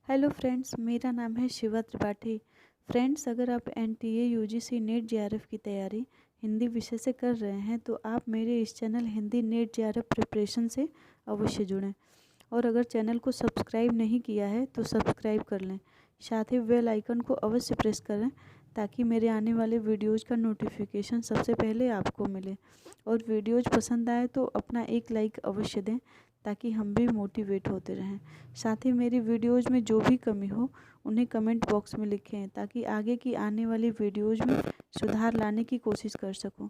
Hello friends, मेरा नाम है शिवा त्रिपाठी। फ्रेंड्स, अगर आप एनटीए यूजीसी नेट जेआरएफ की तैयारी हिंदी विषय से कर रहे हैं तो आप मेरे इस channel Hindi net JRF preparation से अवश्य जुड़ें। और अगर चैनल को सब्सक्राइब नहीं किया है तो सब्सक्राइब कर लें। साथ ही बेल आइकन को अवश्य प्रेस करें ताकि मेरे आने वाले वीडियोज़ का नोटिफिकेशन सबसे पहले आपको मिले। और वीडियोज़ पसंद आए तो अपना एक लाइक अवश्य दें ताकि हम भी मोटिवेट होते रहें। साथ ही मेरी वीडियोज़ में जो भी कमी हो उन्हें कमेंट बॉक्स में लिखें ताकि आगे की आने वाली वीडियोज़ में सुधार लाने की कोशिश कर सकूं।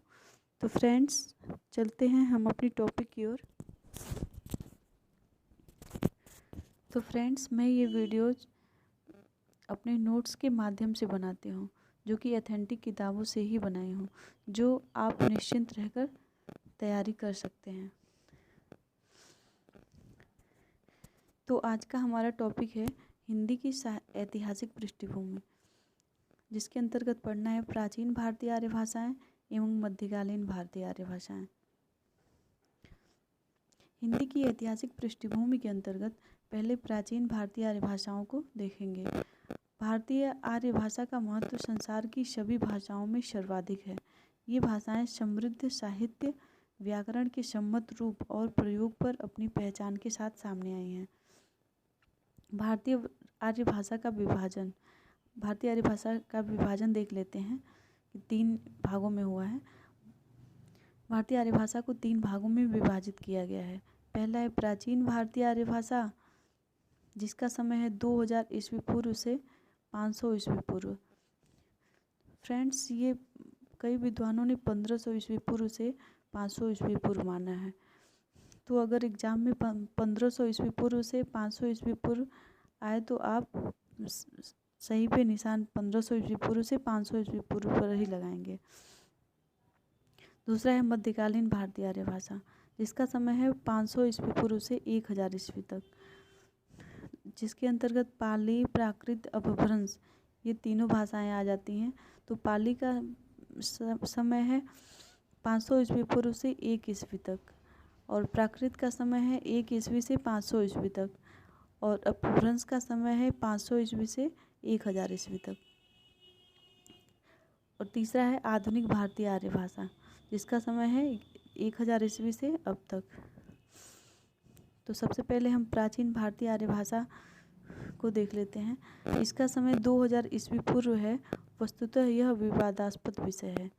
तो फ्रेंड्स, चलते हैं हम अपनी टॉपिक की ओर। तो फ्रेंड्स, मैं ये वीडियोज़ अपने नोट्स के माध्यम से बनाती हूँ, जो कि ऑथेंटिक किताबों से ही बनाई हूँ, जो आप निश्चिंत रहकर तैयारी कर सकते हैं। तो आज का हमारा टॉपिक है हिंदी की ऐतिहासिक पृष्ठभूमि, जिसके अंतर्गत पढ़ना है प्राचीन भारतीय आर्य भाषाएं एवं मध्यकालीन भारतीय आर्य भाषाएं। हिंदी की ऐतिहासिक पृष्ठभूमि के अंतर्गत पहले प्राचीन भारतीय आर्य भाषाओं को देखेंगे। भारतीय आर्य भाषा का महत्व संसार की सभी भाषाओं में सर्वाधिक है। ये भाषाएं समृद्ध साहित्य, व्याकरण के सम्मत रूप और प्रयोग पर अपनी पहचान के साथ सामने आई हैं। भारतीय आर्य भाषा का विभाजन देख लेते हैं कि 3 भागों में हुआ है। भारतीय आर्य भाषा को 3 भागों में विभाजित किया गया है। पहला है प्राचीन भारतीय आर्य भाषा, जिसका समय है 2000 ईस्वी पूर्व से 500 ईस्वी पूर्व। फ्रेंड्स, ये कई विद्वानों ने 1500 ईस्वी पूर्व से 500 ईस्वी पूर्व माना है। तो अगर एग्जाम में 1500 ईस्वी पूर्व से 500 ईस्वी पूर्व आए तो आप सही पे निशान 1500 ईस्वी पूर्व से 500 ईस्वी पूर्व पर ही लगाएंगे। दूसरा है मध्यकालीन भारतीय आर्य भाषा, जिसका समय है 500 ईस्वी पूर्व से 1000 ईस्वी तक, जिसके अंतर्गत पाली, प्राकृत, अपभ्रंश ये तीनों भाषाएं आ जाती हैं। तो पाली का समय है 500 ईस्वी पूर्व से 1 ईस्वी तक, और प्राकृत का समय है 1 ईस्वी से 500 ईस्वी तक, और अपभ्रंश का समय है 500 ईस्वी से 1000 ईस्वी तक। और तीसरा है आधुनिक भारतीय आर्य भाषा, जिसका समय है 1000 ईस्वी से अब तक। तो सबसे पहले हम प्राचीन भारतीय आर्य भाषा को देख लेते हैं। इसका समय 2000 ईस्वी पूर्व है। वस्तुतः यह विवादास्पद विषय है।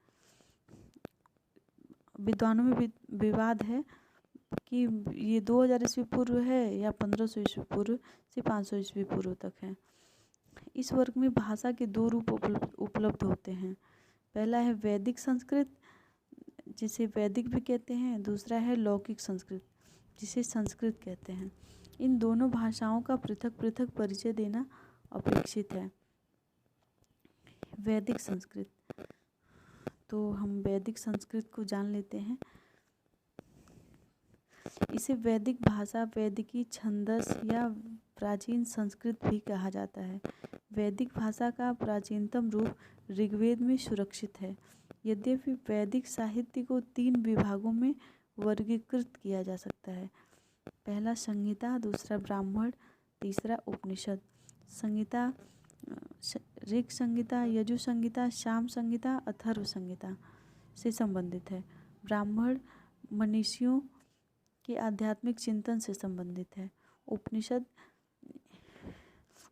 विद्वानों में विवाद है कि ये 2000 ईस्वी पूर्व है या 1500 ईस्वी पूर्व से 500 ईस्वी पूर्व तक है। इस वर्ग में भाषा के 2 रूप उपलब्ध होते हैं। पहला है वैदिक संस्कृत, जिसे वैदिक भी कहते हैं। दूसरा है लौकिक संस्कृत, जिसे संस्कृत कहते हैं। इन दोनों भाषाओं का पृथक पृथक परिचय देना अपेक्षित है। वैदिक संस्कृत, तो हम वैदिक संस्कृत को जान लेते हैं। इसे वैदिक भाषा, वैदिकी छंदस या प्राचीन संस्कृत भी कहा जाता है। वैदिक भाषा का प्राचीनतम रूप ऋग्वेद में सुरक्षित है। यद्यपि वैदिक साहित्य को 3 विभागों में वर्गीकृत किया जा सकता है। पहला संहिता, दूसरा ब्राह्मण, तीसरा उपनिषद। संहिता ऋग संहिता, यजु संहिता, साम संहिता, अथर्व संहिता से संबंधित है। ब्राह्मण मनीषियों के आध्यात्मिक चिंतन से संबंधित है।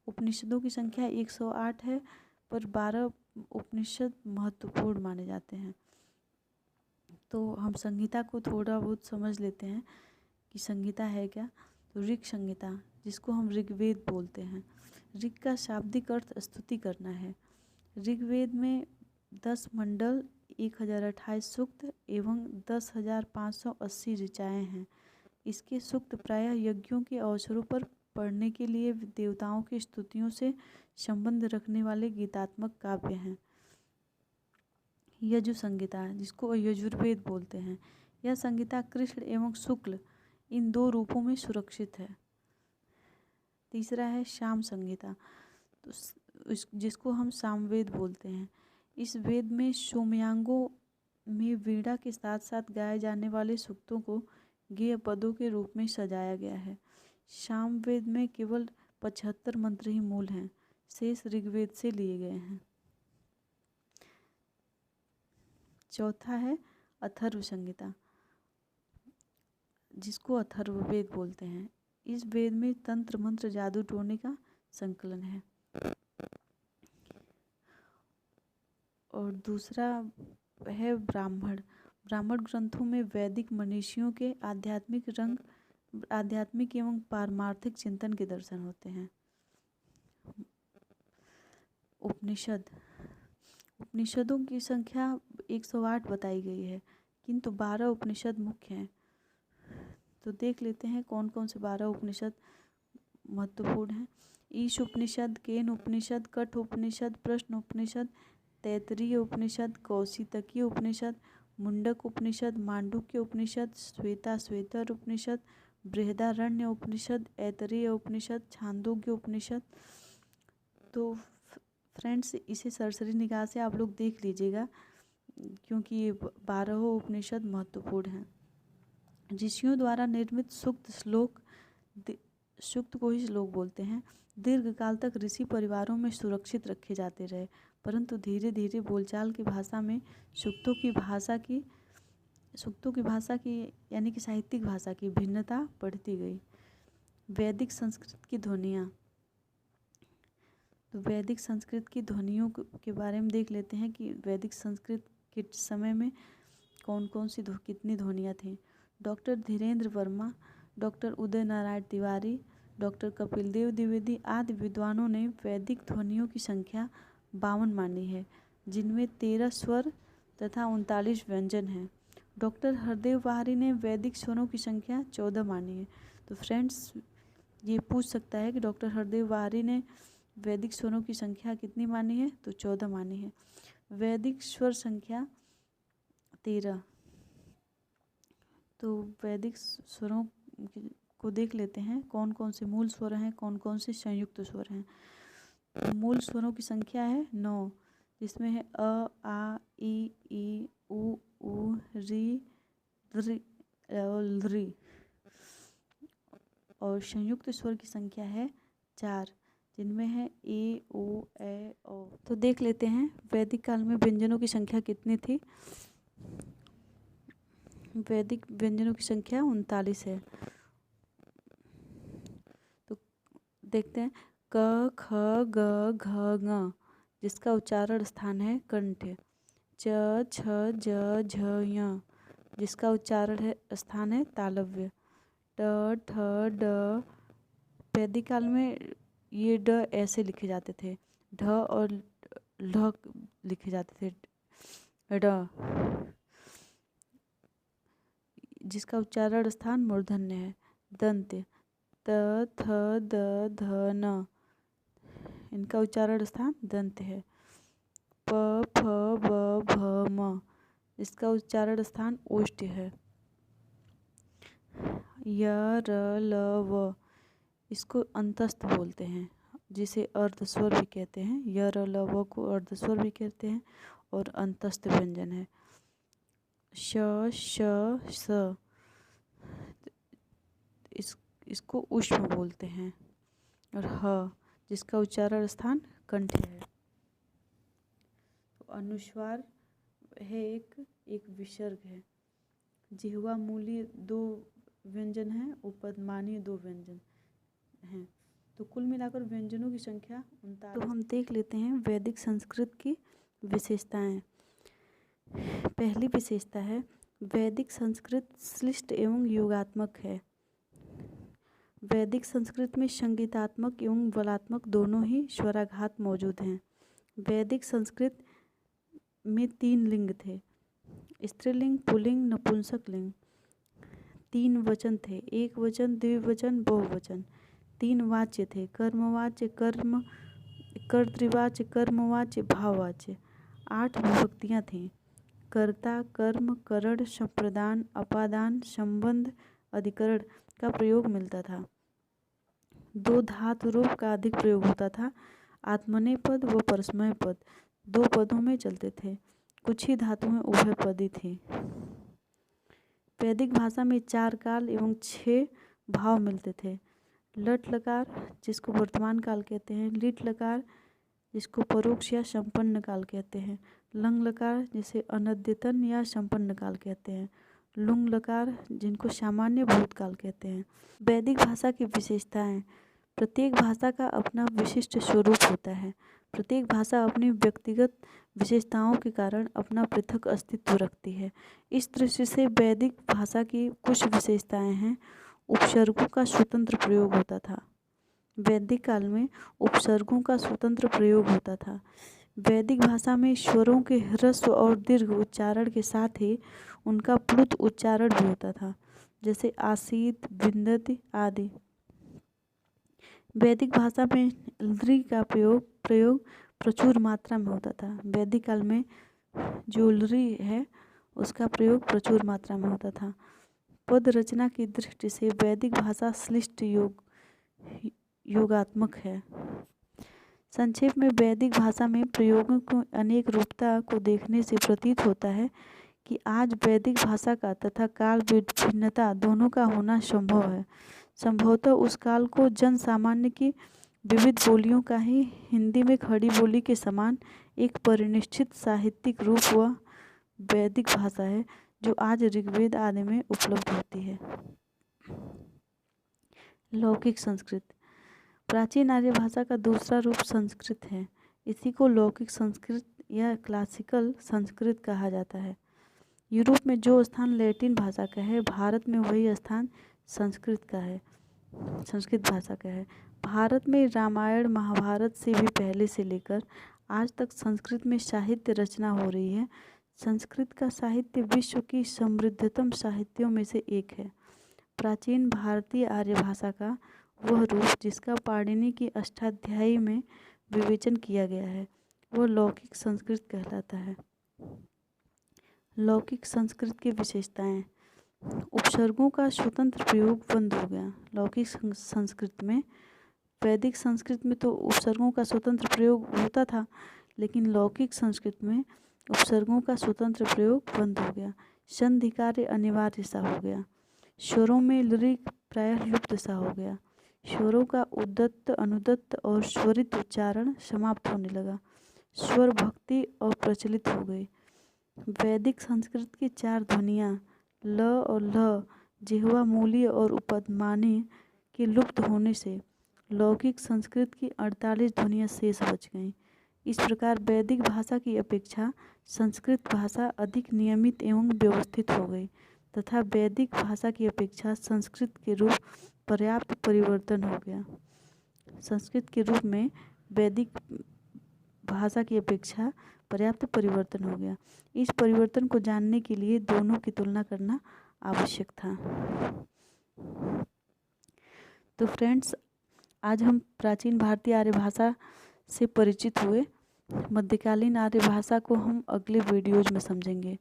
उपनिषदों की संख्या 108 है, पर 12 उपनिषद महत्वपूर्ण माने जाते हैं। तो हम संहिता को थोड़ा बहुत समझ लेते हैं कि संहिता है क्या। तो ऋग संहिता, जिसको हम ऋग्वेद बोलते हैं। ऋग का शाब्दिक अर्थ स्तुति करना है। ऋग्वेद में 10 मंडल, 1028 सूक्त एवं 10,580 ऋचाएँ हैं। इसके सूक्त प्रायः यज्ञों के अवसरों पर पढ़ने के लिए देवताओं की स्तुतियों से संबंध रखने वाले गीतात्मक काव्य हैं। यजु संहिता, जिसको यजुर्वेद बोलते हैं। यह संहिता कृष्ण एवं शुक्ल इन 2 रूपों में सुरक्षित है। तीसरा है साम संहिता, तो जिसको हम सामवेद बोलते हैं। इस वेद में सोमयागों में वीणा के साथ साथ गाए जाने वाले सूक्तों को गेय पदों के रूप में सजाया गया है। सामवेद में केवल 75 मंत्र ही मूल हैं, शेष ऋग्वेद से लिए गए हैं। चौथा है अथर्व संहिता, जिसको अथर्ववेद बोलते हैं। इस वेद में तंत्र मंत्र जादू टोने का संकलन है। और दूसरा है ब्राह्मण। ब्राह्मण ग्रंथों में वैदिक मनीषियों के आध्यात्मिक एवं पारमार्थिक चिंतन के दर्शन होते हैं। उपनिषदों की संख्या 108 बताई गई है, किंतु 12 उपनिषद मुख्य हैं। तो देख लेते हैं कौन कौन से 12 उपनिषद महत्वपूर्ण हैं। ईश उपनिषद, केन उपनिषद, कठ उपनिषद, प्रश्न उपनिषद, तैत्तरीय उपनिषद, कौशितकी उपनिषद, मुंडक उपनिषद, मांडुक्य उपनिषद, श्वेतर उपनिषद, बृहदारण्य उपनिषद, ऐतरेय उपनिषद, छांदोग्य उपनिषद। तो फ्रेंड्स, इसे सरसरी निगाह से आप लोग देख लीजिएगा, क्योंकि ये 12 उपनिषद महत्वपूर्ण हैं। ऋषियों द्वारा निर्मित सूक्त को ही श्लोक बोलते हैं। दीर्घ काल तक ऋषि परिवारों में सुरक्षित रखे जाते रहे, परंतु धीरे धीरे बोलचाल की भाषा में सूक्तों की भाषा की यानी कि साहित्यिक भाषा की भिन्नता बढ़ती गई। वैदिक संस्कृत की ध्वनियाँ। तो वैदिक संस्कृत की ध्वनियों के बारे में देख लेते हैं कि वैदिक संस्कृत के समय में कौन कौन सी कितनी ध्वनियाँ थीं। Doctor Dhirendra Verma, doctor Uday Narayan Tiwari, doctor Kapil Dev Dwivedi आदि विद्वानों ने वैदिक ध्वनियों की संख्या 52 मानी है, जिनमें 13 स्वर तथा 39 व्यंजन हैं। डॉक्टर हरदेव वाहरी ने वैदिक स्वरों की संख्या 14 मानी है। तो फ्रेंड्स, ये पूछ सकता है कि डॉक्टर हरदेव वाहरी ने वैदिक स्वरों की संख्या कितनी मानी है, तो 14 मानी है। वैदिक स्वर संख्या 13। तो वैदिक स्वरों को देख लेते हैं कौन कौन से मूल स्वर हैं, कौन कौन से संयुक्त स्वर हैं। तो मूल स्वरों की संख्या है 9, जिसमें है अ, आ, ई, उ, री, ऋ, ऋ। और संयुक्त स्वर की संख्या है 4, जिनमें है ए, ओ, ए, ओ। तो देख लेते हैं वैदिक काल में व्यंजनों की संख्या कितनी थी। वैदिक व्यंजनों की संख्या 39 है। तो देखते हैं क, ख, ग, घ, ङ, जिसका उच्चारण स्थान है कंठ। च, छ, ज, झ, ञ, जिसका उच्चारण है स्थान है तालव्य। ट, ठ, ड। वैदिक काल में ये ड ऐसे लिखे जाते थे, ढ और ढ लिखे जाते थे, ड, जिसका उच्चारण स्थान मूर्धन्य है। दंत्य त, थ, द, ध, न, इनका उच्चारण स्थान दंत्य है। प, फ, ब, भ, म, इसका उच्चारण स्थान ओष्ठ्य है। य, र, ल, व, इसको अंतस्थ बोलते हैं, जिसे अर्धस्वर भी कहते हैं। य, र, ल, व को अर्धस्वर भी कहते हैं और अंतस्थ व्यंजन है। श, श, स, इसको ऊष्म बोलते हैं। और ह, जिसका उच्चारण स्थान कंठ है। तो अनुस्वार है एक विसर्ग है। जिह्वा मूली 2 व्यंजन हैं, उपदमानीय 2 व्यंजन हैं। तो कुल मिलाकर व्यंजनों की संख्या 39। तो हम देख लेते हैं वैदिक संस्कृत की विशेषताएं। पहली विशेषता है वैदिक संस्कृत श्लिष्ट एवं योगात्मक है। वैदिक संस्कृत में संगीतात्मक एवं बलात्मक दोनों ही स्वराघात मौजूद हैं। वैदिक संस्कृत में 3 लिंग थे, स्त्रीलिंग, पुल्लिंग, नपुंसक लिंग। 3 वचन थे, एक वचन, द्विवचन, बहुवचन। 3 वाच्य थे, कर्मवाच्य, कर्तृवाच्य, कर्मवाच्य, भाववाच्य। 8 विभक्तियाँ थीं, कर्ता, कर्म, करण, संप्रदान, अपादान, संबंध, अधिकरण का प्रयोग मिलता था। 2 धातु रूप का अधिक प्रयोग होता था, आत्मनेय पद व परस्मय पद 2 पदों में चलते थे। कुछ ही धातुएं उभय पदी थी। वैदिक भाषा में 4 काल एवं 6 भाव मिलते थे। लट लकार जिसको वर्तमान काल कहते हैं, लिट लकार जिसको परोक्ष या संपन्न काल कहते हैं, लंग लकार जिसे अनद्यतन या संपन्न काल कहते हैं, लुंग लकार जिनको सामान्य भूतकाल कहते हैं। वैदिक भाषा की विशेषताएं। प्रत्येक भाषा का अपना विशिष्ट स्वरूप होता है। प्रत्येक भाषा अपनी व्यक्तिगत विशेषताओं के कारण अपना पृथक अस्तित्व रखती है। इस दृष्टि से वैदिक भाषा की कुछ विशेषताएं हैं। उपसर्गों का स्वतंत्र प्रयोग होता था। वैदिक काल में उपसर्गों का स्वतंत्र प्रयोग होता था। वैदिक भाषा में स्वरों के ह्रस्व और दीर्घ उच्चारण के साथ ही उनका प्लुत उच्चारण भी होता था, जैसे आसीत, विन्दति आदि। वैदिक भाषा में लृ का प्रयोग प्रचुर मात्रा में होता था। वैदिक काल में जो लृ है उसका प्रयोग प्रचुर मात्रा में होता था। पद रचना की दृष्टि से वैदिक भाषा श्लिष्ट योगात्मक है। संक्षेप में वैदिक भाषा में प्रयोगों की अनेक रूपता को देखने से प्रतीत होता है कि आज वैदिक भाषा का तथा काल भिन्नता दोनों का होना संभव है। संभवतः उस काल को जन सामान्य की विविध बोलियों का ही हिंदी में खड़ी बोली के समान एक परिनिष्ठित साहित्यिक रूप व वैदिक भाषा है, जो आज ऋग्वेद आदि में उपलब्ध होती है। लौकिक संस्कृत। प्राचीन आर्य भाषा का दूसरा रूप संस्कृत है। इसी को लौकिक संस्कृत या क्लासिकल संस्कृत कहा जाता है। यूरोप में जो स्थान लैटिन भाषा का है, भारत में वही स्थान संस्कृत भाषा का है। भारत में रामायण महाभारत से भी पहले से लेकर आज तक संस्कृत में साहित्य रचना हो रही है। संस्कृत का साहित्य विश्व की समृद्धतम साहित्यों में से एक है। प्राचीन भारतीय आर्य भाषा का वह रूप जिसका पाणिनि की अष्टाध्यायी में विवेचन किया गया है, वह लौकिक संस्कृत कहलाता है। लौकिक संस्कृत की विशेषताएं। उपसर्गों का स्वतंत्र प्रयोग बंद हो गया लौकिक संस्कृत में। वैदिक संस्कृत में तो उपसर्गों का स्वतंत्र प्रयोग होता था, लेकिन लौकिक संस्कृत में उपसर्गों का स्वतंत्र प्रयोग बंद हो गया। संधि कार्य अनिवार्य सा हो गया। स्वरों में लृ प्रायः लुप्त सा हो गया। स्वरों का उद्दत्त, अनुदत्त और स्वरित उच्चारण समाप्त होने लगा। स्वर भक्ति अप्रचलित हो गई। वैदिक संस्कृत की 4 ध्वनियाँ ल और ल, जिह्वा मूलीय और उपध्मानीय के लुप्त होने से लौकिक संस्कृत की 48 ध्वनियाँ शेष बच गईं। इस प्रकार वैदिक भाषा की अपेक्षा संस्कृत भाषा अधिक नियमित एवं व्यवस्थित हो गई तथा वैदिक भाषा की अपेक्षा संस्कृत के रूप पर्याप्त परिवर्तन हो गया। संस्कृत के रूप में वैदिक भाषा की अपेक्षा पर्याप्त परिवर्तन हो गया। इस परिवर्तन को जानने के लिए दोनों की तुलना करना आवश्यक था। तो फ्रेंड्स, आज हम प्राचीन भारतीय आर्य भाषा से परिचित हुए। मध्यकालीन आर्य भाषा को हम अगले वीडियोज में समझेंगे।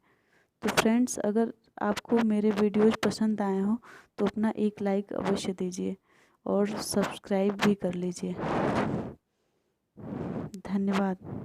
तो फ्रेंड्स, अगर आपको मेरे वीडियोज पसंद आए हो तो अपना एक लाइक अवश्य दीजिए और सब्सक्राइब भी कर लीजिए। धन्यवाद।